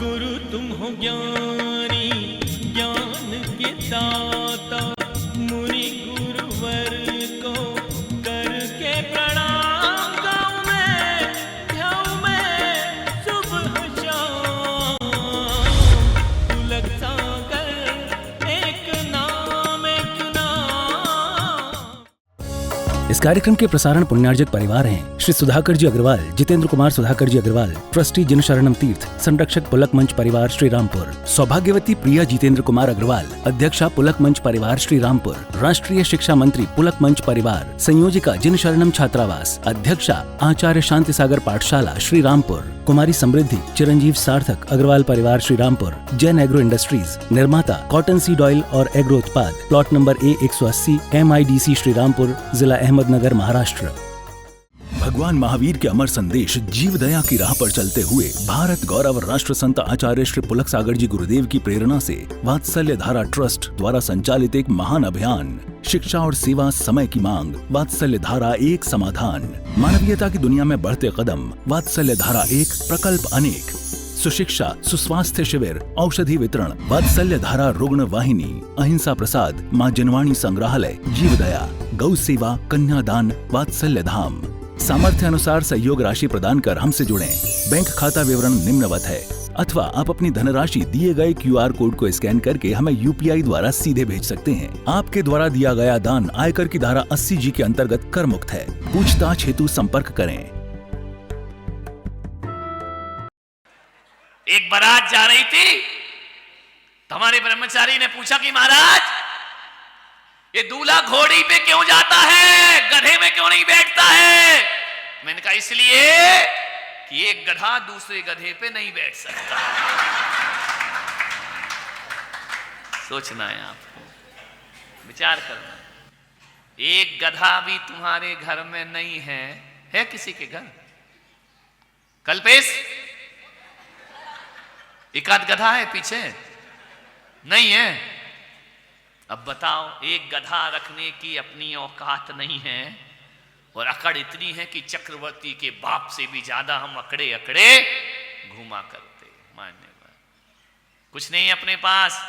गुरु तुम हो ज्ञानी ज्ञान के दाता, मुनि गुरुवर को करके प्रणाम गाऊं मैं, ध्याऊं मैं सुबह शाम। पुलक सागर एक नाम एक नाम। इस कार्यक्रम के प्रसारण पुण्यार्जक परिवार हैं श्री सुधाकर जी अग्रवाल, जितेंद्र कुमार सुधाकर जी अग्रवाल, ट्रस्टी जिन शरणम तीर्थ, संरक्षक पुलक मंच परिवार श्री रामपुर, सौभाग्यवती प्रिया जितेंद्र कुमार अग्रवाल, अध्यक्षा पुलक मंच परिवार श्री रामपुर, राष्ट्रीय शिक्षा मंत्री पुलक मंच परिवार, संयोजिका जिन शरणम छात्रावास, अध्यक्षा आचार्य शांति सागर पाठशाला श्री रामपुर, कुमारी समृद्धि चिरंजीव सार्थक अग्रवाल परिवार श्री रामपुर, जैन एग्रो इंडस्ट्रीज, निर्माता कॉटन सीड ऑयल और एग्रो उत्पाद, plot number A180 MIDC Shri Rampur, जिला अहमदनगर, महाराष्ट्र। भगवान महावीर के अमर संदेश जीव दया की राह पर चलते हुए भारत गौरव राष्ट्र संत आचार्य श्री पुलक सागर जी गुरुदेव की प्रेरणा से वात्सल्य धारा ट्रस्ट द्वारा संचालित एक महान अभियान, शिक्षा और सेवा समय की मांग, वात्सल्य धारा एक समाधान, मानवीयता की दुनिया में बढ़ते कदम, वात्सल्य धारा एक प्रकल्प अनेक, सुशिक्षा सुस्वास्थ्य शिविर, औषधि वितरण, वात्सल्य धारा रुग्ण वाहिनी, अहिंसा प्रसाद, माँ जनवाणी संग्रहालय, जीव दया, गौ सेवा, कन्यादान, वात्सल्य धाम। सामर्थ्य अनुसार सहयोग राशि प्रदान कर हमसे जुड़ें। बैंक खाता विवरण निम्नवत है, अथवा आप अपनी धनराशि दिए गए QR कोड को स्कैन करके हमें UPI द्वारा सीधे भेज सकते हैं। आपके द्वारा दिया गया दान आयकर की धारा 80G के अंतर्गत कर मुक्त है। पूछताछ हेतु संपर्क करें। एक बारात जा रही थी तो हमारे ब्रह्मचारी ने पूछा कि महाराज, ये दूल्हा घोड़ी पे क्यों जाता है, गधे में क्यों नहीं बैठता है? मैंने कहा इसलिए कि एक गधा दूसरे गधे पे नहीं बैठ सकता। सोचना है आपको, विचार करना। एक गधा भी तुम्हारे घर में नहीं है किसी के घर? कल्पेश, एकाध गधा है पीछे? नहीं है। अब बताओ, एक गधा रखने की अपनी औकात नहीं है और अकड़ इतनी है कि चक्रवर्ती के बाप से भी ज्यादा हम अकड़े अकड़े घुमा करते। मानने कुछ नहीं अपने पास।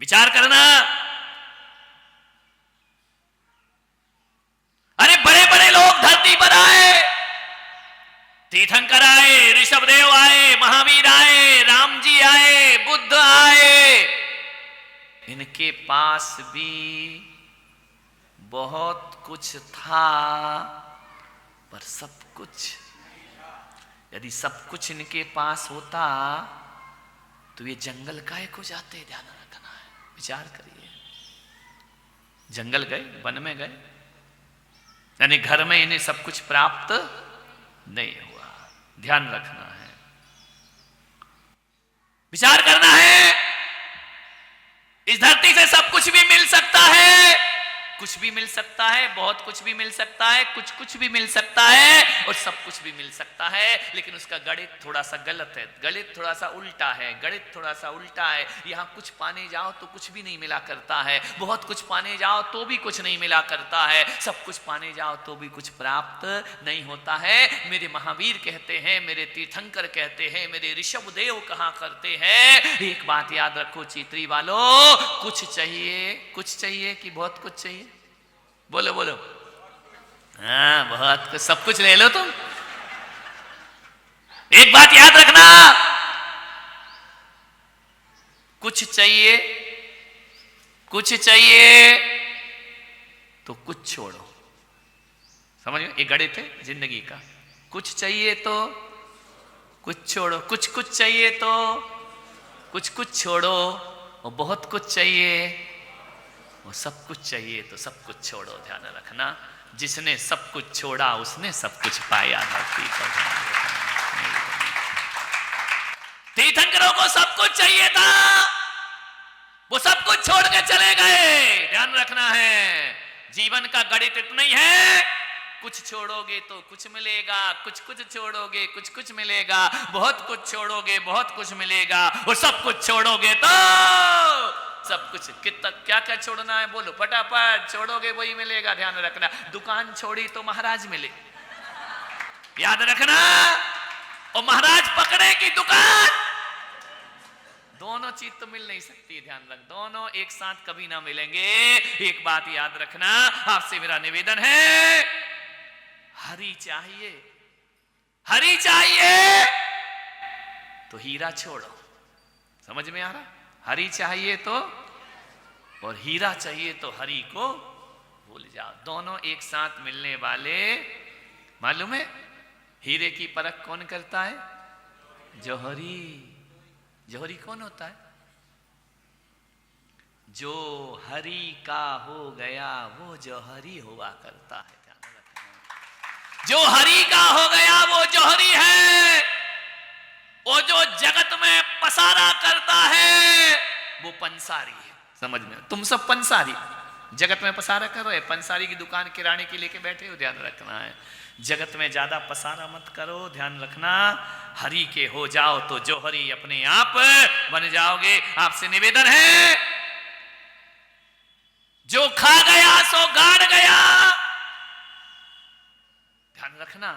विचार करना। अरे बड़े बड़े लोग धरती पर आए, तीर्थंकर आए, ऋषभदेव आए, महावीर आए, राम जी आए, बुद्ध आए। इनके पास भी बहुत कुछ था, पर सब कुछ, यदि सब कुछ इनके पास होता तो ये जंगल काहे को जाते? ध्यान रखना है, विचार करिए। जंगल गए, वन में गए, यानी घर में इन्हें सब कुछ प्राप्त नहीं हुआ। ध्यान रखना है, विचार करना है। इस धरती से सब कुछ भी मिल सकता है, कुछ भी मिल सकता है, बहुत कुछ भी मिल सकता है, कुछ भी मिल सकता है और सब कुछ भी मिल सकता है, लेकिन उसका गणित थोड़ा सा गलत है, गणित थोड़ा सा उल्टा है, गणित थोड़ा सा उल्टा है। यहां कुछ पाने जाओ तो कुछ भी नहीं मिला करता है, बहुत कुछ पाने जाओ तो भी कुछ नहीं मिला करता है, सब कुछ पाने जाओ तो भी कुछ प्राप्त नहीं होता है। मेरे महावीर कहते हैं, मेरे तीर्थंकर कहते हैं, मेरे ऋषभदेव कहा करते हैं, एक बात याद रखो चीतरी वालों, कुछ चाहिए कि बहुत कुछ चाहिए? बोलो बोलो। हाँ, बहुत कुछ, सब कुछ ले लो तुम। एक बात याद रखना, कुछ चाहिए तो कुछ छोड़ो। समझ में? ये गणित है जिंदगी का। कुछ चाहिए तो कुछ छोड़ो, कुछ चाहिए तो कुछ छोड़ो, और बहुत कुछ चाहिए और सब कुछ चाहिए तो सब कुछ छोड़ो। ध्यान रखना, जिसने सब कुछ छोड़ा उसने सब कुछ पाया। धरती पर तीर्थंकरों को सब कुछ चाहिए था, वो सब कुछ छोड़ के चले गए। ध्यान रखना है, जीवन का गणित इतना ही है, कुछ छोड़ोगे तो कुछ मिलेगा, कुछ छोड़ोगे कुछ मिलेगा, बहुत कुछ छोड़ोगे बहुत कुछ मिलेगा, और सब कुछ छोड़ोगे तो सब कुछ। कितना क्या क्या छोड़ना है बोलो, फटाफट छोड़ोगे वही मिलेगा। ध्यान रखना, दुकान छोड़ी तो महाराज मिले। याद रखना, और महाराज पकड़े की दुकान। दोनों चीज तो मिल नहीं सकती, ध्यान रख, दोनों एक साथ कभी ना मिलेंगे। एक बात याद रखना, आपसे मेरा निवेदन है, हरी चाहिए, हरी चाहिए तो हीरा छोड़ो। समझ में आ रहा? हरी चाहिए तो, और हीरा चाहिए तो हरी को भूल जाओ। दोनों एक साथ मिलने वाले, मालूम है हीरे की परख कौन करता है? जौहरी। जौहरी कौन होता है? जो हरी का हो गया वो जौहरी हुआ करता है। ध्यान रखना, जो हरी का हो गया वो जौहरी है। वो जो जगत में पसारा करता है वो पंसारी है। समझ में? तुम सब पंसारी जगत में पसारा कर रहे, पंसारी की दुकान किराने की लेके बैठे हो। ध्यान रखना है, जगत में ज्यादा पसारा मत करो। ध्यान रखना, हरि के हो जाओ तो जौहरी अपने आप बन जाओगे। आपसे निवेदन है, जो खा गया सो गाड़ गया। ध्यान रखना,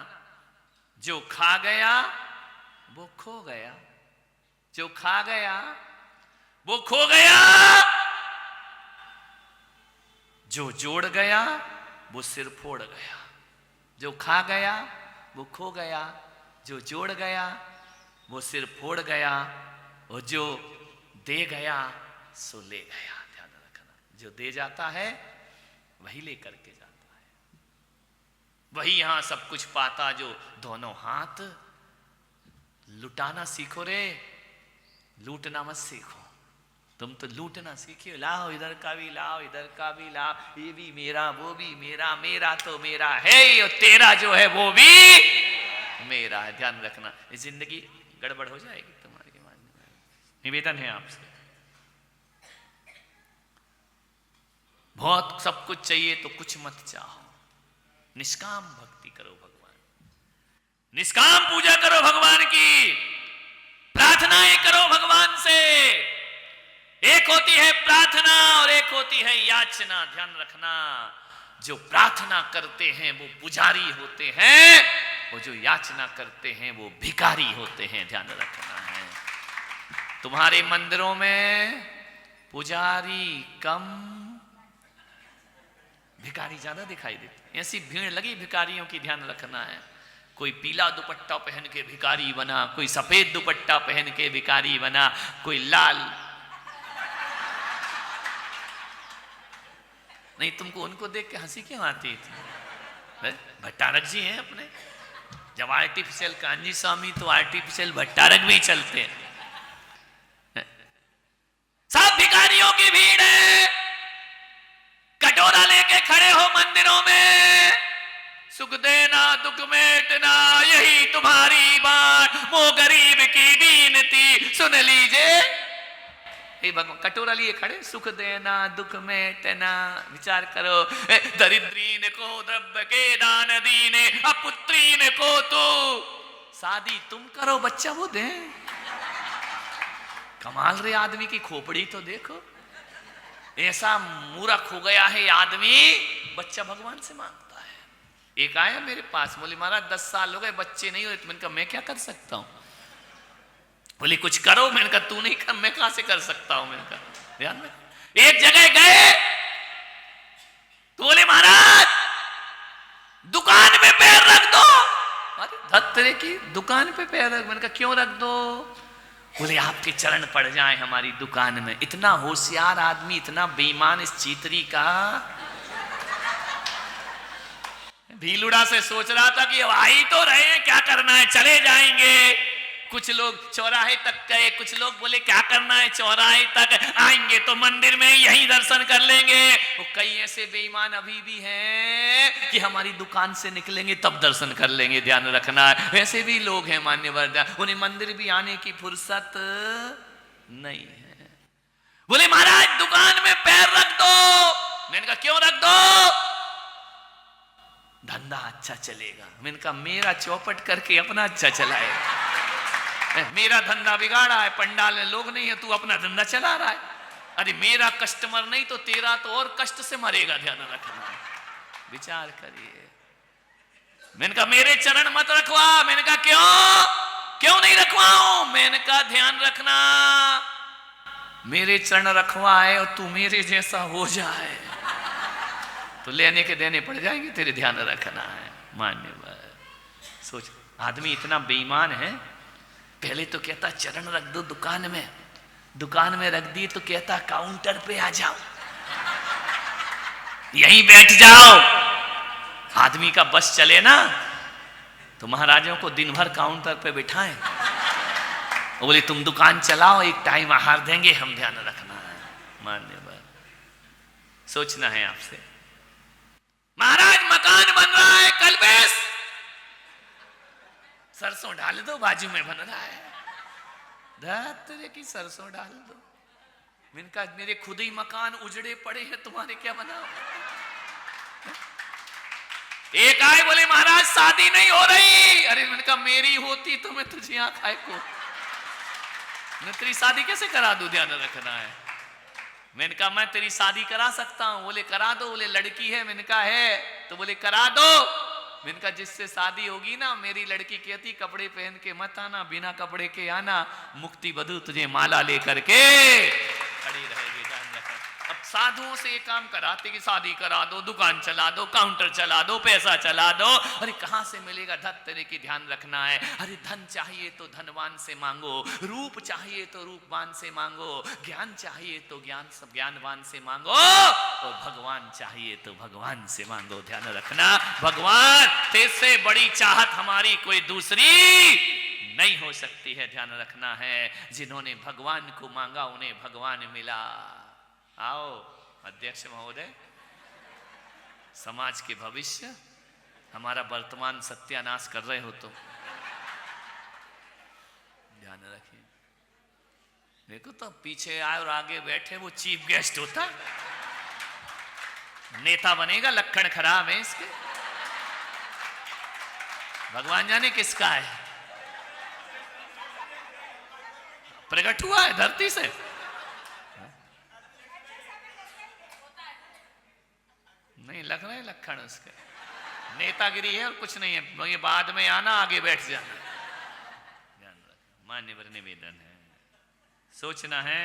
जो खा गया वो खो गया, जो खा गया वो खो गया, जो जोड़ गया वो सिर फोड़ गया। जो खा गया वो खो गया, जो जोड़ गया वो सिर फोड़ गया, और जो दे गया सो ले गया। ध्यान रखना, जो दे जाता है वही लेकर के जाता है, वही यहां सब कुछ पाता। जो दोनों हाथ लुटाना सीखो रे, लूटना मत सीखो। तुम तो लूटना सीखे, लाओ इधर का भी लाओ, इधर का भी लाओ, ये भी मेरा वो भी मेरा, मेरा तो मेरा है और तेरा जो है वो भी मेरा है। ध्यान रखना, ये जिंदगी गड़बड़ हो जाएगी तुम्हारी। निवेदन है आपसे, बहुत सब कुछ चाहिए तो कुछ मत चाहो, निष्काम भक्ति करो भगवान, निष्काम पूजा करो भगवान की, प्रार्थनाएं करो भगवान से। एक होती है प्रार्थना और एक होती है याचना। ध्यान रखना, जो प्रार्थना करते हैं वो पुजारी होते हैं, और जो याचना करते हैं वो भिखारी होते हैं। ध्यान रखना है, तुम्हारे मंदिरों में पुजारी कम, भिखारी ज्यादा दिखाई देते। ऐसी भीड़ लगी भिखारियों की। ध्यान रखना है, कोई पीला दुपट्टा पहन के भिखारी बना, कोई सफेद दुपट्टा पहन के भिखारी बना, कोई लाल। नहीं, तुमको उनको देख के हंसी क्यों आती थी? भट्टारक जी हैं अपने, जब आर्टिफिशियल कांजी स्वामी तो आर्टिफिशियल भट्टारक भी चलते हैं। सब भिखारियों की भीड़ है, कटोरा लेके खड़े हो मंदिरों में, सुख देना दुख मेटना यही तुम्हारी बात, वो गरीब की दीनती सुन लीजिए। भगवान कटोरा लिए खड़े, सुख देना दुख मेटना। विचार करो, दरिद्रीन को द्रव्य के दान दीने, अपुत्रीन को तो शादी तुम करो बच्चा वो दे। कमाल रे आदमी की खोपड़ी तो देखो, ऐसा मूर्ख हो गया है आदमी, बच्चा भगवान से मांगता है। एक आया मेरे पास, बोले महाराज 10 साल हो गए बच्चे नहीं हुए। मैंने कहा मैं क्या कर सकता हूं? बोले कुछ करो। मैंने कहा तू नहीं कर, मैं कहां से कर सकता हूं? मैंने कहा ध्यान में, एक जगह गए तो बोले महाराज दुकान पे पैर रख दो। अरे धत्तरे की दुकान पे पैर रख? मैंने कहा क्यों रख दो? बोले आपके चरण पड़ जाए हमारी दुकान में। इतना होशियार आदमी, इतना बेईमान इस चीतरी का। भीलुड़ा से सोच रहा था कि अब आ ही तो रहे हैं, क्या करना है चले जाएंगे। कुछ लोग चौराहे तक गए, कुछ लोग बोले क्या करना है चौराहे तक, आएंगे तो मंदिर में यही दर्शन कर लेंगे। वो कई ऐसे बेईमान अभी भी हैं कि हमारी दुकान से निकलेंगे तब दर्शन कर लेंगे। ध्यान रखना, वैसे भी लोग हैं मान्यवर, उन्हें मंदिर भी आने की फुर्सत नहीं है। बोले महाराज दुकान में पैर रख दो। मैंने कहा क्यों रख दो? धंधा अच्छा चलेगा। मैंने कहा मेरा चौपट करके अपना अच्छा चलाएगा। मेरा धंधा बिगाड़ा है, पंडाल में लोग नहीं है, तू अपना धंधा चला रहा है। अरे मेरा कस्टमर नहीं तो तेरा तो और कष्ट से मरेगा। ध्यान रखना, विचार करिए। मैंने कहा मेरे चरण मत रखवा। मैंने कहा क्यों? नहीं रखवाऊं? मैंने कहा ध्यान रखना, मेरे चरण रखवाए और तू मेरे जैसा हो जाए तो लेने के देने पड़ जाएंगे, तेरे ध्यान रखना है। मान्यवर सोच, आदमी इतना बेईमान है, पहले तो कहता चरण रख दो दुकान में रख दी तो कहता काउंटर पे आ जाओ, यहीं बैठ जाओ। आदमी का बस चले ना तो महाराजों को दिन भर काउंटर पे बिठाएं, वो बोले तुम दुकान चलाओ, एक टाइम आहार देंगे, हम ध्यान रखना है। मान्यवर सोचना है आपसे, महाराज मकान बन रहा है, कल बेस सरसों डाल दो, बाजू में बन रहा है, धरती की सरसों डाल दो। मैंने कहा मेरे खुद ही मकान उजड़े पड़े हैं, तुम्हारे क्या बनाओ? एक आए बोले महाराज शादी नहीं हो रही। अरे मैंने कहा मेरी होती तो मैं तुझे यहां खाए को, मैं तेरी शादी कैसे करा दूं? ध्यान रखना है। मैंने कहा मैं तेरी शादी करा सकता हूं। बोले करा दो। बोले लड़की है? मैंने कहा है। तो बोले करा दो। मैंने कहा जिससे शादी होगी ना, मेरी लड़की कहती कपड़े पहन के मत आना, बिना कपड़े के आना, मुक्ति बधू तुझे माला लेकर के खड़ी रहेगी। ध्यान रखना। अब साधुओं से ये काम कराते कि शादी करा दो, दुकान चला दो, काउंटर चला दो, पैसा चला दो। अरे कहां से मिलेगा? धन तेरे की ध्यान रखना है। अरे धन चाहिए तो धनवान से मांगो, रूप चाहिए तो रूपवान से मांगो, ज्ञान चाहिए तो ज्ञानवान से मांगो, और भगवान चाहिए तो भगवान से मांगो। ध्यान रखना, भगवान तेरे बड़ी चाहत हमारी कोई दूसरी नहीं हो सकती है। ध्यान रखना है, जिन्होंने भगवान को मांगा उन्हें भगवान मिला। आओ अध्यक्ष महोदय, समाज के भविष्य, हमारा वर्तमान सत्यानाश कर रहे हो तो ध्यान रखिए। देखो तो पीछे आए और आगे बैठे वो चीफ गेस्ट होता, नेता बनेगा, लक्षण खराब है इसके। भगवान जाने किसका है, प्रकट हुआ है धरती से। नहीं लग रहा है लक्षण उसके, नेतागिरी है और कुछ नहीं है। ये बाद में आना, आगे बैठ जाना। ध्यान रखना, मान्यवर निवेदन है, सोचना है,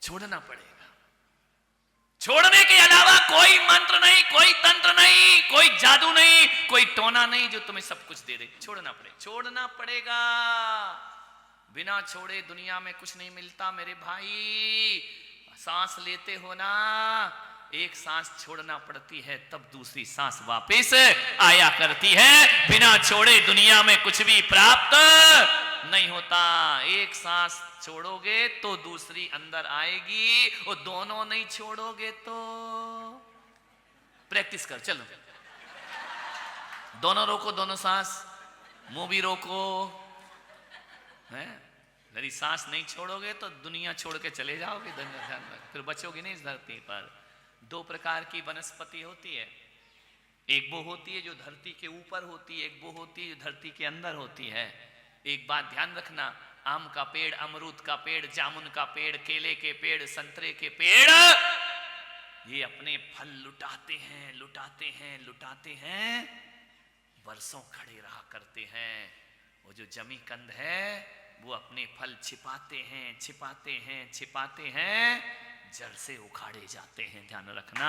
छोड़ना पड़ेगा। छोड़ने के अलावा कोई मंत्र नहीं, कोई तंत्र नहीं, कोई जादू नहीं, कोई टोना नहीं जो तुम्हें सब कुछ दे दे। छोड़ना पड़ेगा, छोड़ना पड़ेगा। बिना छोड़े दुनिया में कुछ नहीं मिलता मेरे भाई। सांस लेते हो ना, एक सांस छोड़ना पड़ती है तब दूसरी सांस वापस आया करती है। बिना छोड़े दुनिया में कुछ भी प्राप्त नहीं होता। एक सांस छोड़ोगे तो दूसरी अंदर आएगी, और दोनों नहीं छोड़ोगे तो प्रैक्टिस कर, चलो दोनों रोको, दोनों सांस, मुंह भी रोको, है? यदि सांस नहीं छोड़ोगे तो दुनिया छोड़ के चले जाओगे, फिर बचोगे नहीं इस धरती पर। दो प्रकार की वनस्पति होती है, एक वो होती है जो धरती के ऊपर होती है, एक वो होती है जो धरती के अंदर होती है। एक बात ध्यान रखना, आम का पेड़, अमरूद का पेड़, जामुन का पेड़, केले के पेड़, संतरे के पेड़, ये अपने फल लुटाते हैं, लुटाते हैं, लुटाते हैं, वर्षों खड़े रहा करते हैं। वो जो जमी कंद है वो अपने फल छिपाते हैं, छिपाते हैं, छिपाते हैं, जड़ से उखाड़े जाते हैं। ध्यान रखना,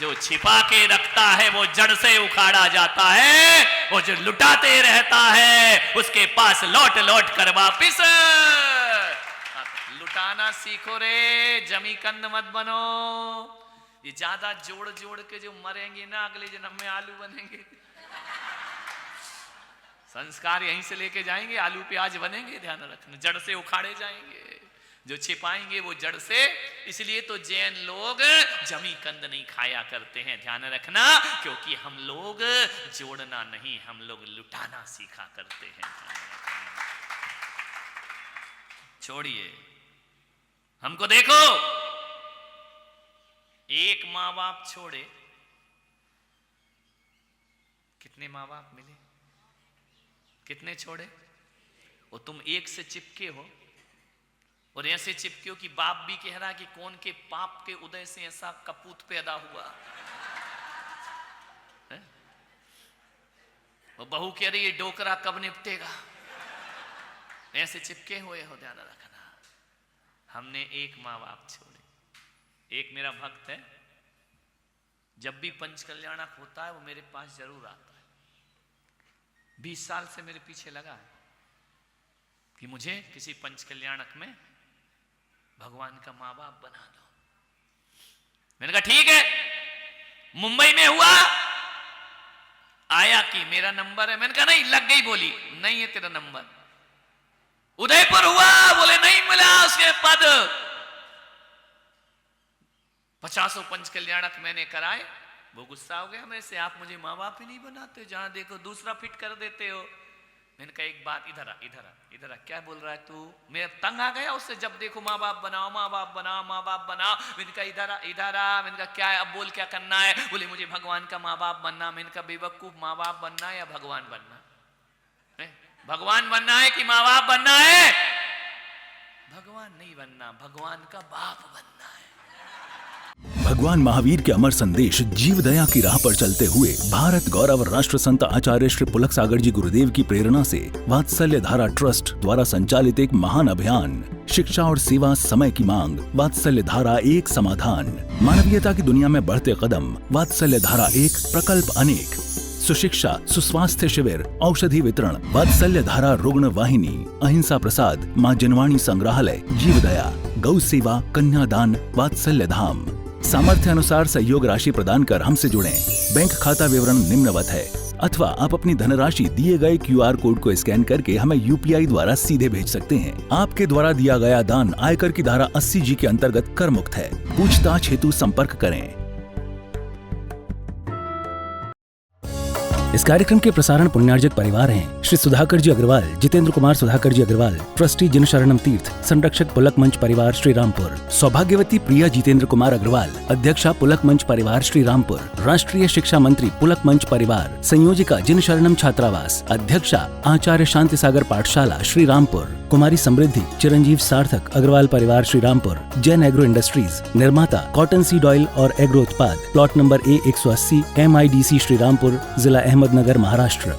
जो छिपा के रखता है वो जड़ से उखाड़ा जाता है, वो जो लुटाते रहता है उसके पास लौट लौट कर वापिस। लुटाना सीखो रे, जमी कंद मत बनो। ये ज्यादा जोड़ जोड़ के जो मरेंगे ना, अगले जन्म में आलू बनेंगे। संस्कार यहीं से लेके जाएंगे, आलू प्याज बनेंगे। ध्यान रखना, जड़ से उखाड़े जाएंगे। जो छिपाएंगे वो जड़ से। इसलिए तो जैन लोग जमी कंद नहीं खाया करते हैं। ध्यान रखना, क्योंकि हम लोग जोड़ना नहीं, हम लोग लुटाना सीखा करते हैं। छोड़िए, हमको देखो, एक माँ बाप छोड़े, कितने माँ बाप मिले, कितने छोड़े? और तुम एक से चिपके हो, और ऐसे चिपके हो कि बाप भी कह रहा कि कौन के पाप के उदय से ऐसा कपूत पैदा हुआ है? वो बहू कह रही है डोकरा कब निपटेगा, ऐसे चिपके हुए हो, ध्यान रखना। हमने एक माँ बाप छोड़े। एक मेरा भक्त है, जब भी पंच कल्याणक होता है वो मेरे पास जरूर आता है। 20 साल से मेरे पीछे लगा है कि मुझे किसी पंच कल्याणक में भगवान का माँ बाप बना दो। मैंने कहा ठीक है। मुंबई में हुआ, आया कि मेरा नंबर है, मैंने कहा नहीं, लग गई, बोली नहीं है तेरा नंबर। उदयपुर हुआ, बोले नहीं मिला उसके पद। 50 पंच कल्याणक मैंने कराए, वो गुस्सा हो गया मेरे से, आप मुझे माँ बाप ही नहीं बनाते, जहां देखो दूसरा फिट कर देते हो। मैंने कहा एक बात, इधर आ, क्या बोल रहा है तू? मेरा तंग आ गया उससे, जब देखो माँ बाप बनाओ, माँ बाप बनाओ, माँ बाप बनाओ। मैंने कहा इधर आ। मैंने कहा क्या है, अब बोल क्या करना है? बोले मुझे भगवान का माँ बाप बनना। मैंने कहा बेवकूफ, माँ बाप बनना है या भगवान बनना? भगवान बनना है कि माँ बाप बनना है? भगवान नहीं बनना, भगवान का बाप बनना है। भगवान महावीर के अमर संदेश जीव दया की राह पर चलते हुए भारत गौरव राष्ट्र संत आचार्य श्री पुलक सागर जी गुरुदेव की प्रेरणा से वात्सल्य धारा ट्रस्ट द्वारा संचालित एक महान अभियान, शिक्षा और सेवा समय की मांग, वात्सल्य धारा एक समाधान। मानवीयता की दुनिया में बढ़ते कदम, वात्सल्य धारा एक प्रकल्प अनेक। सुशिक्षा, सुस्वास्थ्य शिविर, औषधि वितरण, वात्सल्य धारा रुग्ण वाहिनी, अहिंसा प्रसाद, माँ जनवाणी संग्रहालय, जीव दया, गौ सेवा, कन्यादान, वात्सल्य धाम। सामर्थ्य अनुसार सहयोग राशि प्रदान कर हमसे जुड़ें। बैंक खाता विवरण निम्नवत है, अथवा आप अपनी धनराशि दिए गए QR कोड को स्कैन करके हमें UPI द्वारा सीधे भेज सकते हैं। आपके द्वारा दिया गया दान आयकर की धारा 80G के अंतर्गत कर मुक्त है। पूछताछ हेतु संपर्क करें। इस कार्यक्रम के प्रसारण पुण्यार्जक परिवार हैं श्री सुधाकर जी अग्रवाल, जितेंद्र कुमार सुधाकर जी अग्रवाल, ट्रस्टी जिन शरणम तीर्थ, संरक्षक पुलक मंच परिवार श्री रामपुर, सौभाग्यवती प्रिया जितेंद्र कुमार अग्रवाल, अध्यक्षा पुलक मंच परिवार श्री रामपुर, राष्ट्रीय शिक्षा मंत्री पुलक मंच परिवार, संयोजिका जिन शरणम छात्रावास, अध्यक्षा आचार्य शांति सागर पाठशाला श्री रामपुर, कुमारी समृद्धि चिरंजीव सार्थक अग्रवाल परिवार श्री रामपुर, जैन एग्रो इंडस्ट्रीज, निर्माता कॉटन सीड ऑयल और एग्रो उत्पाद, plot number A180, MIDC Shri Rampur, जिला अहमदनगर, महाराष्ट्र।